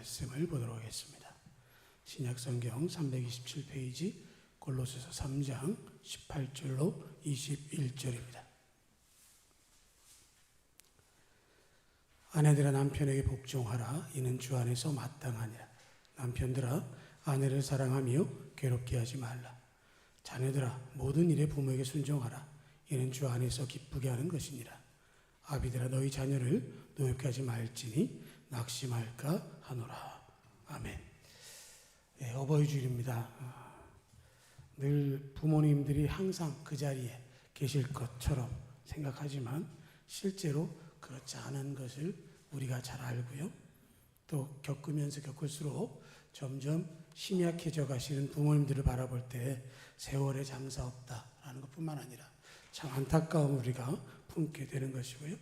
말씀을 보도록 하겠습니다. 신약성경 327페이지 골로새서 3장 18절로 21절입니다. 아내들아 남편에게 복종하라. 이는 주 안에서 마땅하니라. 남편들아 아내를 사랑하며 괴롭게 하지 말라. 자녀들아 모든 일에 부모에게 순종하라. 이는 주 안에서 기쁘게 하는 것이니라. 아비들아 너희 자녀를 노엽게 하지 말지니 낙심할까 하노라. 아멘. 네, 어버이 주일입니다. 늘 부모님들이 항상 그 자리에 계실 것처럼 생각하지만 실제로 그렇지 않은 것을 우리가 잘 알고요. 또 겪으면서 겪을수록 점점 심약해져 가시는 부모님들을 바라볼 때 세월에 장사 없다라는 것뿐만 아니라 참 안타까움을 우리가 품게 되는 것이고요.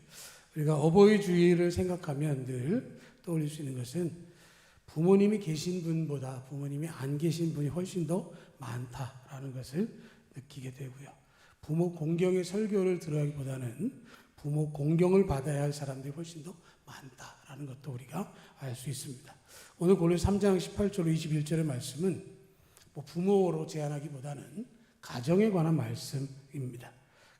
우리가 어버이 주일을 생각하면 늘 떠올릴 수 있는 것은 부모님이 계신 분보다 부모님이 안 계신 분이 훨씬 더 많다라는 것을 느끼게 되고요. 부모 공경의 설교를 들어가기보다는 부모 공경을 받아야 할 사람들이 훨씬 더 많다라는 것도 우리가 알 수 있습니다. 오늘 골로새 3장 18절로 21절의 말씀은 부모로 제한하기보다는 가정에 관한 말씀입니다.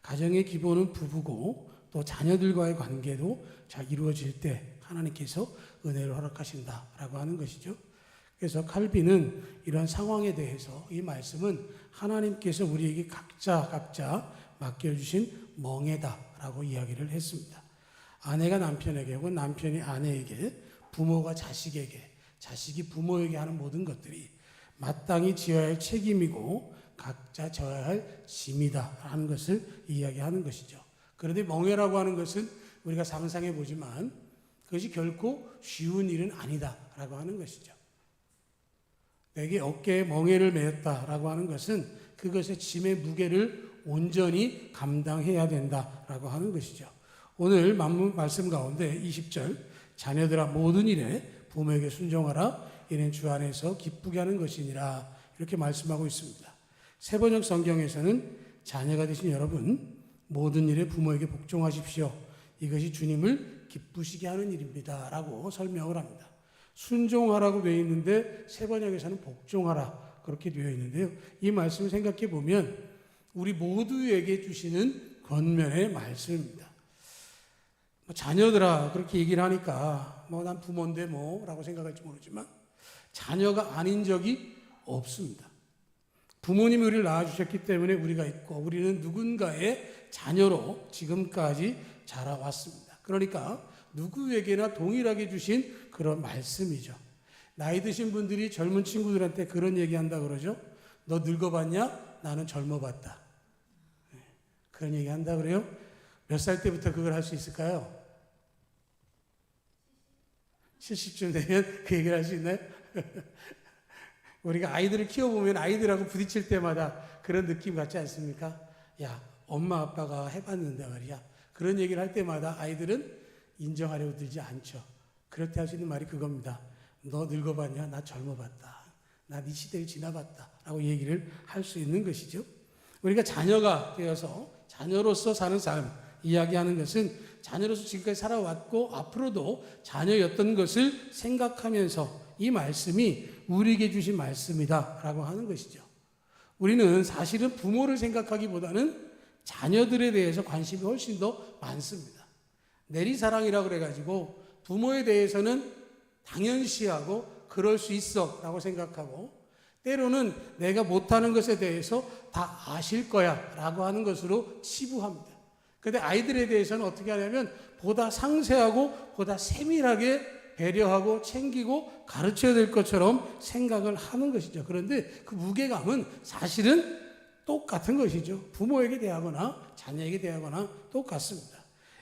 가정의 기본은 부부고 또 자녀들과의 관계도 잘 이루어질 때 하나님께서 은혜를 허락하신다라고 하는 것이죠. 그래서 칼빈은 이러한 상황에 대해서 이 말씀은 하나님께서 우리에게 각자 맡겨주신 멍에다라고 이야기를 했습니다. 아내가 남편에게 혹은 남편이 아내에게, 부모가 자식에게, 자식이 부모에게 하는 모든 것들이 마땅히 지어야 할 책임이고 각자 져야 할 짐이다 하는 것을 이야기하는 것이죠. 그런데 멍에라고 하는 것은 우리가 상상해 보지만 그것이 결코 쉬운 일은 아니다라고 하는 것이죠. 내게 어깨에 멍에를 메었다라고 하는 것은 그것의 짐의 무게를 온전히 감당해야 된다라고 하는 것이죠. 오늘 말씀 가운데 20절 자녀들아 모든 일에 부모에게 순종하라. 이는 주 안에서 기쁘게 하는 것이니라. 이렇게 말씀하고 있습니다. 세번역 성경에서는 자녀가 되신 여러분 모든 일에 부모에게 복종하십시오. 이것이 주님을 기쁘시게 하는 일입니다. 라고 설명을 합니다. 순종하라고 되어 있는데 세번역에서는 복종하라 그렇게 되어 있는데요. 이 말씀을 생각해 보면 우리 모두에게 주시는 권면의 말씀입니다. 자녀들아 그렇게 얘기를 하니까 난 부모인데 라고 생각할지 모르지만 자녀가 아닌 적이 없습니다. 부모님이 우리를 낳아주셨기 때문에 우리가 있고 우리는 누군가의 자녀로 지금까지 자라왔습니다. 그러니까 누구에게나 동일하게 주신 그런 말씀이죠. 나이 드신 분들이 젊은 친구들한테 그런 얘기한다 그러죠. 너 늙어봤냐? 나는 젊어봤다. 그런 얘기 한다 그래요? 몇 살 때부터 그걸 할 수 있을까요? 70쯤 되면 그 얘기를 할 수 있나요? 우리가 아이들을 키워보면 아이들하고 부딪힐 때마다 그런 느낌 같지 않습니까? 야, 엄마 아빠가 해봤는데 말이야. 그런 얘기를 할 때마다 아이들은 인정하려고 들지 않죠. 그럴 때 할 수 있는 말이 그겁니다. 너 늙어봤냐? 나 젊어봤다. 나 네 시대를 지나봤다. 라고 얘기를 할 수 있는 것이죠. 우리가 자녀가 되어서 자녀로서 사는 삶 이야기하는 것은 자녀로서 지금까지 살아왔고 앞으로도 자녀였던 것을 생각하면서 이 말씀이 우리에게 주신 말씀이다 라고 하는 것이죠. 우리는 사실은 부모를 생각하기보다는 자녀들에 대해서 관심이 훨씬 더 많습니다. 내리사랑이라고 그래가지고 부모에 대해서는 당연시하고 그럴 수 있어 라고 생각하고 때로는 내가 못하는 것에 대해서 다 아실 거야 라고 하는 것으로 치부합니다. 그런데 아이들에 대해서는 어떻게 하냐면 보다 상세하고 보다 세밀하게 배려하고 챙기고 가르쳐야 될 것처럼 생각을 하는 것이죠. 그런데 그 무게감은 사실은 똑같은 것이죠. 부모에게 대하거나 자녀에게 대하거나 똑같습니다.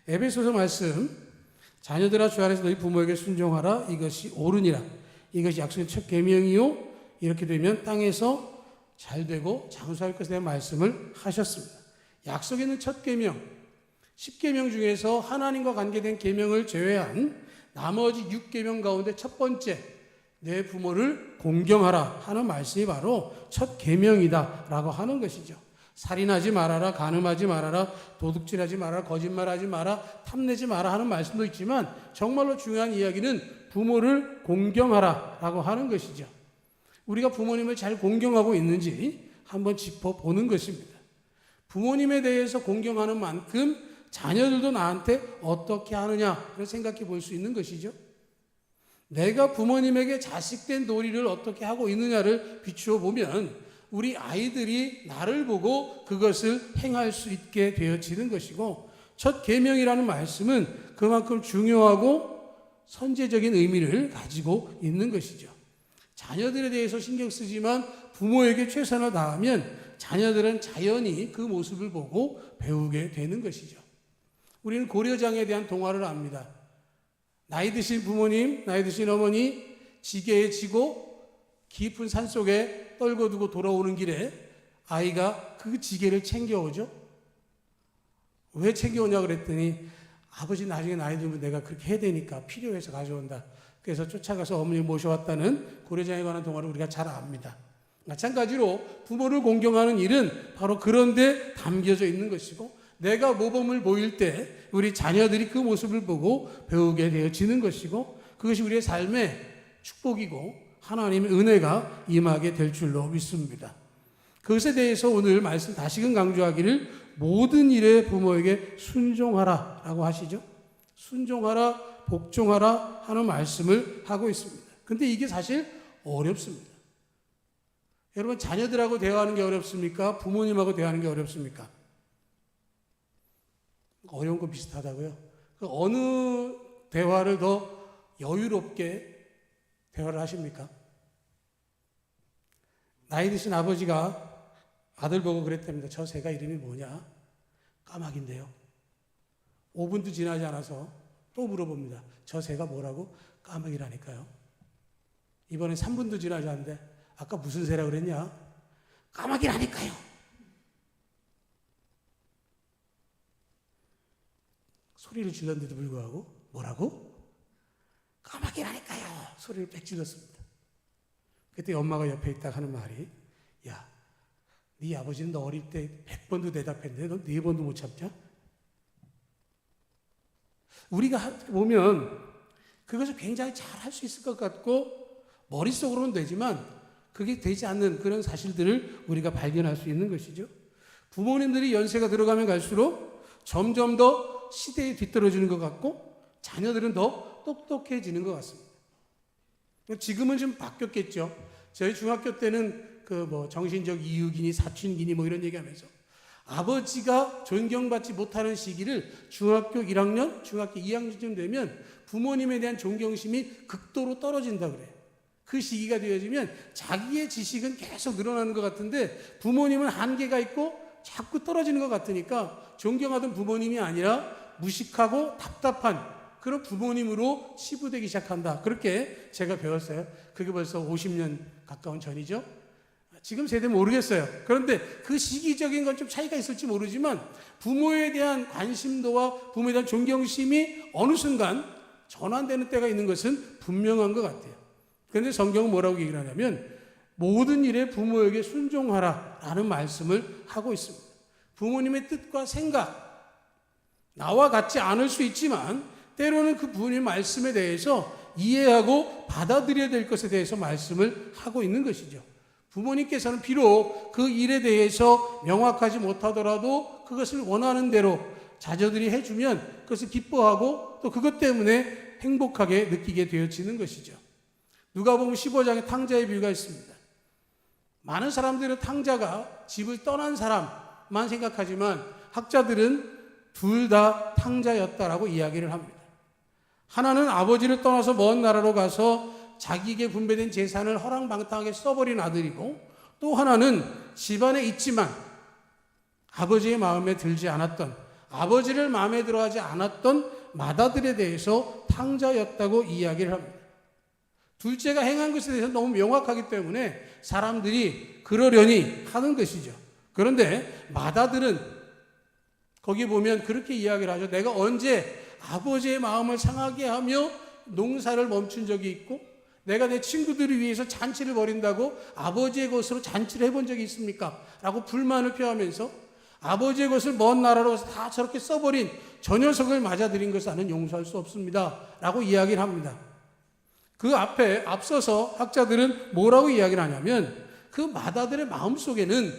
에베소서 말씀 자녀들아 주 안에서 너희 부모에게 순종하라. 이것이 옳으니라. 이것이 약속의 첫 계명이요. 이렇게 되면 땅에서 잘되고 장수할 것에 대한 말씀을 하셨습니다. 약속에 있는 첫 계명 10계명 중에서 하나님과 관계된 계명을 제외한 나머지 6계명 가운데 첫 번째 내 부모를 공경하라 하는 말씀이 바로 첫 계명이다 라고 하는 것이죠. 살인하지 말아라, 간음하지 말아라, 도둑질하지 말아라, 거짓말하지 마라, 탐내지 마라 하는 말씀도 있지만 정말로 중요한 이야기는 부모를 공경하라라고 하는 것이죠. 우리가 부모님을 잘 공경하고 있는지 한번 짚어보는 것입니다. 부모님에 대해서 공경하는 만큼 자녀들도 나한테 어떻게 하느냐를 생각해 볼 수 있는 것이죠. 내가 부모님에게 자식된 도리를 어떻게 하고 있느냐를 비추어 보면 우리 아이들이 나를 보고 그것을 행할 수 있게 되어지는 것이고, 첫 계명이라는 말씀은 그만큼 중요하고 선제적인 의미를 가지고 있는 것이죠. 자녀들에 대해서 신경 쓰지만 부모에게 최선을 다하면 자녀들은 자연히 그 모습을 보고 배우게 되는 것이죠. 우리는 고려장에 대한 동화를 압니다. 나이 드신 부모님, 나이 드신 어머니 지게에 지고 깊은 산속에 떨궈 두고 돌아오는 길에 아이가 그 지게를 챙겨오죠. 왜 챙겨오냐 그랬더니 아버지 나중에 나이 들면 내가 그렇게 해야 되니까 필요해서 가져온다. 그래서 쫓아가서 어머니를 모셔왔다는 고려장에 관한 동화를 우리가 잘 압니다. 마찬가지로 부모를 공경하는 일은 바로 그런 데 담겨져 있는 것이고, 내가 모범을 보일 때 우리 자녀들이 그 모습을 보고 배우게 되어지는 것이고, 그것이 우리의 삶의 축복이고 하나님의 은혜가 임하게 될 줄로 믿습니다. 그것에 대해서 오늘 말씀 다시금 강조하기를 모든 일에 부모에게 순종하라 라고 하시죠. 순종하라, 복종하라 하는 말씀을 하고 있습니다. 근데 이게 사실 어렵습니다. 여러분, 자녀들하고 대화하는 게 어렵습니까? 부모님하고 대화하는 게 어렵습니까? 어려운 거 비슷하다고요. 어느 대화를 더 여유롭게 대화를 하십니까? 나이 드신 아버지가 아들 보고 그랬답니다. 저 새가 이름이 뭐냐? 까마귀인데요. 5분도 지나지 않아서 또 물어봅니다. 저 새가 뭐라고? 까마귀라니까요. 이번에 3분도 지나지 않는데 아까 무슨 새라고 그랬냐? 까마귀라니까요. 소리를 질렀는데도 불구하고 뭐라고? 까마귀라니까요. 소리를 빽 질렀습니다. 그때 엄마가 옆에 있다 하는 말이, 야, 네 아버지는 너 어릴 때 100번도 대답했는데 너 4번도 못 참냐? 우리가 보면 그것을 굉장히 잘 할 수 있을 것 같고 머릿속으로는 되지만 그게 되지 않는 그런 사실들을 우리가 발견할 수 있는 것이죠. 부모님들이 연세가 들어가면 갈수록 점점 더 시대에 뒤떨어지는 것 같고 자녀들은 더 똑똑해지는 것 같습니다. 지금은 좀 바뀌었겠죠. 저희 중학교 때는 정신적 이유기니 사춘기니 이런 얘기하면서 아버지가 존경받지 못하는 시기를 중학교 1학년, 중학교 2학년쯤 되면 부모님에 대한 존경심이 극도로 떨어진다 그래요. 그 시기가 되어지면 자기의 지식은 계속 늘어나는 것 같은데 부모님은 한계가 있고 자꾸 떨어지는 것 같으니까 존경하던 부모님이 아니라 무식하고 답답한 그런 부모님으로 치부되기 시작한다. 그렇게 제가 배웠어요. 그게 벌써 50년 가까운 전이죠. 지금 세대 모르겠어요. 그런데 그 시기적인 건 좀 차이가 있을지 모르지만 부모에 대한 관심도와 부모에 대한 존경심이 어느 순간 전환되는 때가 있는 것은 분명한 것 같아요. 그런데 성경은 뭐라고 얘기를 하냐면 모든 일에 부모에게 순종하라라는 말씀을 하고 있습니다. 부모님의 뜻과 생각, 나와 같지 않을 수 있지만 때로는 그 부모님의 말씀에 대해서 이해하고 받아들여야 될 것에 대해서 말씀을 하고 있는 것이죠. 부모님께서는 비록 그 일에 대해서 명확하지 못하더라도 그것을 원하는 대로 자녀들이 해주면 그것을 기뻐하고 또 그것 때문에 행복하게 느끼게 되어지는 것이죠. 누가복음 15장에 탕자의 비유가 있습니다. 많은 사람들은 탕자가 집을 떠난 사람만 생각하지만 학자들은 둘 다 탕자였다라고 이야기를 합니다. 하나는 아버지를 떠나서 먼 나라로 가서 자기에게 분배된 재산을 허랑방탕하게 써버린 아들이고, 또 하나는 집안에 있지만 아버지의 마음에 들지 않았던, 아버지를 마음에 들어하지 않았던 맏아들에 대해서 탕자였다고 이야기를 합니다. 둘째가 행한 것에 대해서 너무 명확하기 때문에 사람들이 그러려니 하는 것이죠. 그런데 맏아들은 거기 보면 그렇게 이야기를 하죠. 내가 언제 아버지의 마음을 상하게 하며 농사를 멈춘 적이 있고 내가 내 친구들을 위해서 잔치를 벌인다고 아버지의 것으로 잔치를 해본 적이 있습니까? 라고 불만을 표하면서 아버지의 것을 먼 나라로 다 저렇게 써버린 저 녀석을 맞아들인 것은 나는 용서할 수 없습니다. 라고 이야기를 합니다. 그 앞서서 학자들은 뭐라고 이야기를 하냐면 그 맏아들의 마음속에는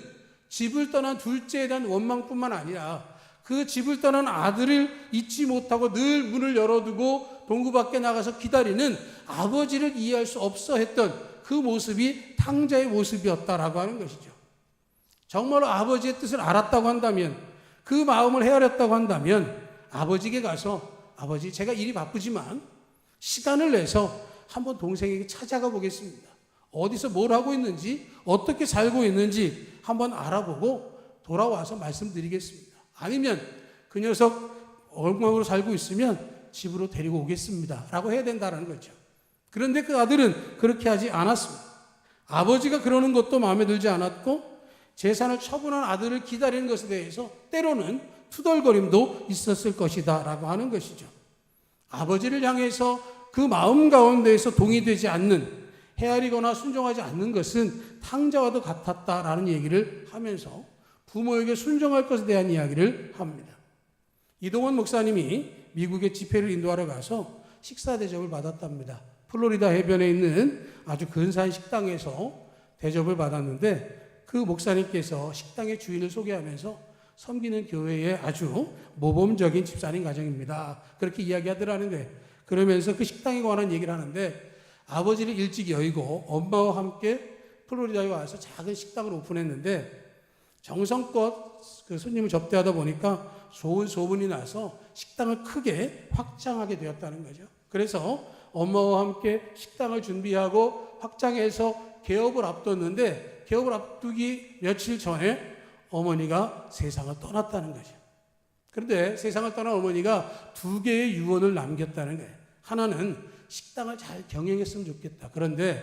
집을 떠난 둘째에 대한 원망뿐만 아니라 그 집을 떠난 아들을 잊지 못하고 늘 문을 열어두고 동구 밖에 나가서 기다리는 아버지를 이해할 수 없어 했던 그 모습이 탕자의 모습이었다라고 하는 것이죠. 정말로 아버지의 뜻을 알았다고 한다면, 그 마음을 헤아렸다고 한다면 아버지에게 가서 아버지, 제가 일이 바쁘지만 시간을 내서 한번 동생에게 찾아가 보겠습니다. 어디서 뭘 하고 있는지, 어떻게 살고 있는지 한번 알아보고 돌아와서 말씀드리겠습니다. 아니면 그 녀석 엉망으로 살고 있으면 집으로 데리고 오겠습니다 라고 해야 된다는 거죠. 그런데 그 아들은 그렇게 하지 않았습니다. 아버지가 그러는 것도 마음에 들지 않았고 재산을 처분한 아들을 기다리는 것에 대해서 때로는 투덜거림도 있었을 것이다 라고 하는 것이죠. 아버지를 향해서 그 마음 가운데에서 동의되지 않는, 헤아리거나 순종하지 않는 것은 탕자와도 같았다라는 얘기를 하면서 부모에게 순종할 것에 대한 이야기를 합니다. 이동원 목사님이 미국의 집회를 인도하러 가서 식사 대접을 받았답니다. 플로리다 해변에 있는 아주 근사한 식당에서 대접을 받았는데 그 목사님께서 식당의 주인을 소개하면서 섬기는 교회의 아주 모범적인 집사님 가정입니다. 그렇게 이야기하더라는데, 그러면서 그 식당에 관한 얘기를 하는데 아버지를 일찍 여의고 엄마와 함께 플로리다에 와서 작은 식당을 오픈했는데 정성껏 그 손님을 접대하다 보니까 좋은 소문이 나서 식당을 크게 확장하게 되었다는 거죠. 그래서 엄마와 함께 식당을 준비하고 확장해서 개업을 앞뒀는데 개업을 앞두기 며칠 전에 어머니가 세상을 떠났다는 거죠. 그런데 세상을 떠난 어머니가 두 개의 유언을 남겼다는 거예요. 하나는 식당을 잘 경영했으면 좋겠다. 그런데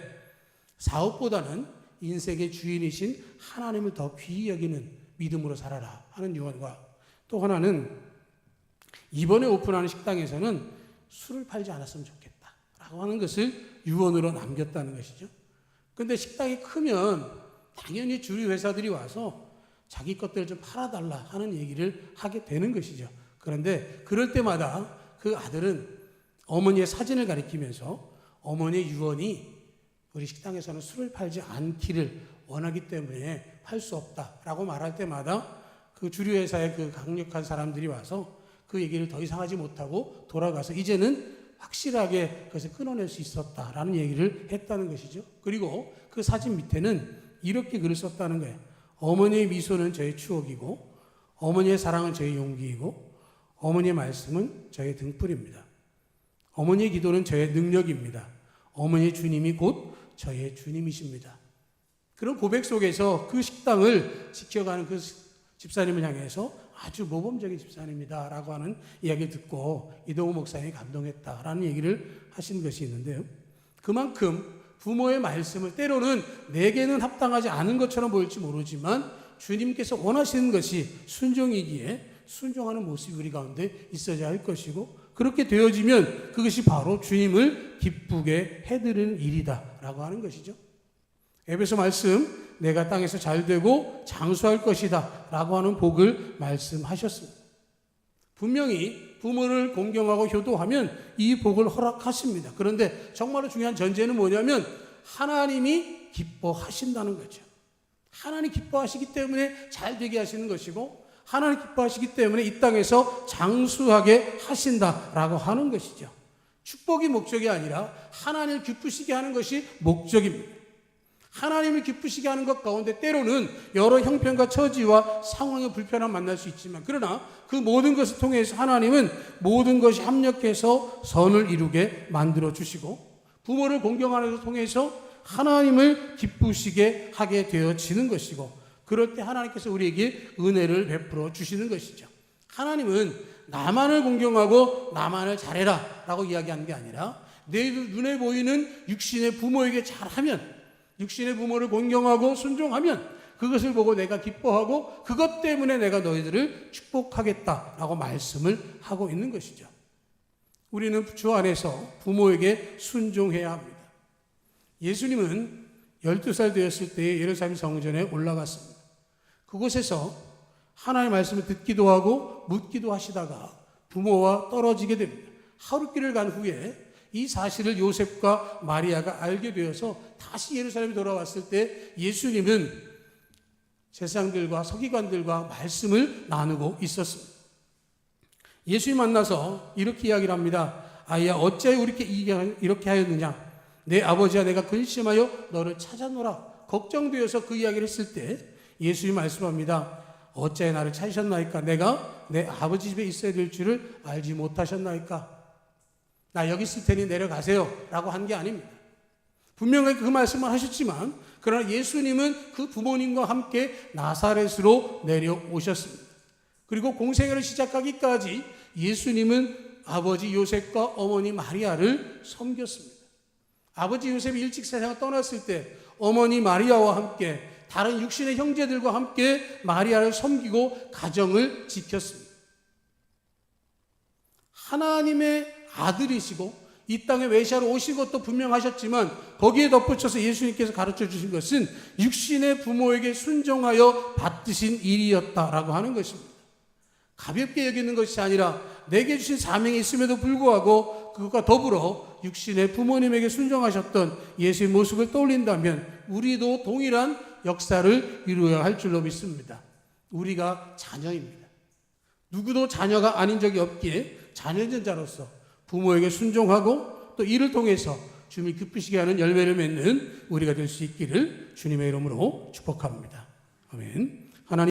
사업보다는 인생의 주인이신 하나님을 더 귀히 여기는 믿음으로 살아라 하는 유언과, 또 하나는 이번에 오픈하는 식당에서는 술을 팔지 않았으면 좋겠다 라고 하는 것을 유언으로 남겼다는 것이죠. 그런데 식당이 크면 당연히 주류 회사들이 와서 자기 것들을 좀 팔아달라 하는 얘기를 하게 되는 것이죠. 그런데 그럴 때마다 그 아들은 어머니의 사진을 가리키면서 어머니의 유언이 우리 식당에서는 술을 팔지 않기를 원하기 때문에 팔 수 없다라고 말할 때마다 그 주류 회사의 그 강력한 사람들이 와서 그 얘기를 더 이상 하지 못하고 돌아가서 이제는 확실하게 그것을 끊어낼 수 있었다라는 얘기를 했다는 것이죠. 그리고 그 사진 밑에는 이렇게 글을 썼다는 거예요. 어머니의 미소는 저의 추억이고 어머니의 사랑은 저의 용기이고 어머니의 말씀은 저의 등불입니다. 어머니의 기도는 저의 능력입니다. 어머니의 주님이 곧 저의 주님이십니다. 그런 고백 속에서 그 식당을 지켜가는 그 집사님을 향해서 아주 모범적인 집사님이다 라고 하는 이야기를 듣고 이동우 목사님이 감동했다라는 얘기를 하신 것이 있는데요. 그만큼 부모의 말씀을 때로는 내게는 합당하지 않은 것처럼 보일지 모르지만 주님께서 원하시는 것이 순종이기에 순종하는 모습이 우리 가운데 있어야 할 것이고, 그렇게 되어지면 그것이 바로 주님을 기쁘게 해드리는 일이다 라고 하는 것이죠. 에베소 말씀, 내가 땅에서 잘되고 장수할 것이다 라고 하는 복을 말씀하셨습니다. 분명히 부모를 공경하고 효도하면 이 복을 허락하십니다. 그런데 정말로 중요한 전제는 뭐냐면 하나님이 기뻐하신다는 거죠. 하나님 기뻐하시기 때문에 잘 되게 하시는 것이고 하나님 기뻐하시기 때문에 이 땅에서 장수하게 하신다라고 하는 것이죠. 축복이 목적이 아니라 하나님을 기쁘시게 하는 것이 목적입니다. 하나님을 기쁘시게 하는 것 가운데 때로는 여러 형편과 처지와 상황의 불편함을 만날 수 있지만, 그러나 그 모든 것을 통해서 하나님은 모든 것이 합력해서 선을 이루게 만들어 주시고 부모를 공경하는 것을 통해서 하나님을 기쁘시게 하게 되어지는 것이고, 그럴 때 하나님께서 우리에게 은혜를 베풀어 주시는 것이죠. 하나님은 나만을 공경하고 나만을 잘해라 라고 이야기하는 게 아니라 내 눈에 보이는 육신의 부모에게 잘하면, 육신의 부모를 공경하고 순종하면 그것을 보고 내가 기뻐하고 그것 때문에 내가 너희들을 축복하겠다라고 말씀을 하고 있는 것이죠. 우리는 주 안에서 부모에게 순종해야 합니다. 예수님은 12살 되었을 때에 예루살렘 성전에 올라갔습니다. 그곳에서 하나님의 말씀을 듣기도 하고 묻기도 하시다가 부모와 떨어지게 됩니다. 하루 길을 간 후에 이 사실을 요셉과 마리아가 알게 되어서 다시 예루살렘에 돌아왔을 때 예수님은 제사장들과 서기관들과 말씀을 나누고 있었습니다. 예수님 만나서 이렇게 이야기를 합니다. 아이야, 어찌하여 이렇게 하였느냐? 내 아버지와 내가 근심하여 너를 찾아노라. 걱정되어서 그 이야기를 했을 때 예수님 말씀합니다. 어찌하여 나를 찾으셨나이까? 내가 내 아버지 집에 있어야 될 줄을 알지 못하셨나이까? 나 여기 있을 테니 내려가세요 라고 한 게 아닙니다. 분명하게 그 말씀을 하셨지만 그러나 예수님은 그 부모님과 함께 나사렛으로 내려오셨습니다. 그리고 공생애를 시작하기까지 예수님은 아버지 요셉과 어머니 마리아를 섬겼습니다. 아버지 요셉이 일찍 세상을 떠났을 때 어머니 마리아와 함께 다른 육신의 형제들과 함께 마리아를 섬기고 가정을 지켰습니다. 하나님의 아들이시고 이 땅에 메시아로 오신 것도 분명하셨지만 거기에 덧붙여서 예수님께서 가르쳐 주신 것은 육신의 부모에게 순종하여 받으신 일이었다라고 하는 것입니다. 가볍게 여기는 것이 아니라 내게 주신 사명이 있음에도 불구하고 그것과 더불어 육신의 부모님에게 순종하셨던 예수의 모습을 떠올린다면 우리도 동일한 역사를 이루어야 할 줄로 믿습니다. 우리가 자녀입니다. 누구도 자녀가 아닌 적이 없기에 자녀된 자로서 부모에게 순종하고 또 이를 통해서 주님이 기쁘시게 하는 열매를 맺는 우리가 될 수 있기를 주님의 이름으로 축복합니다. 아멘.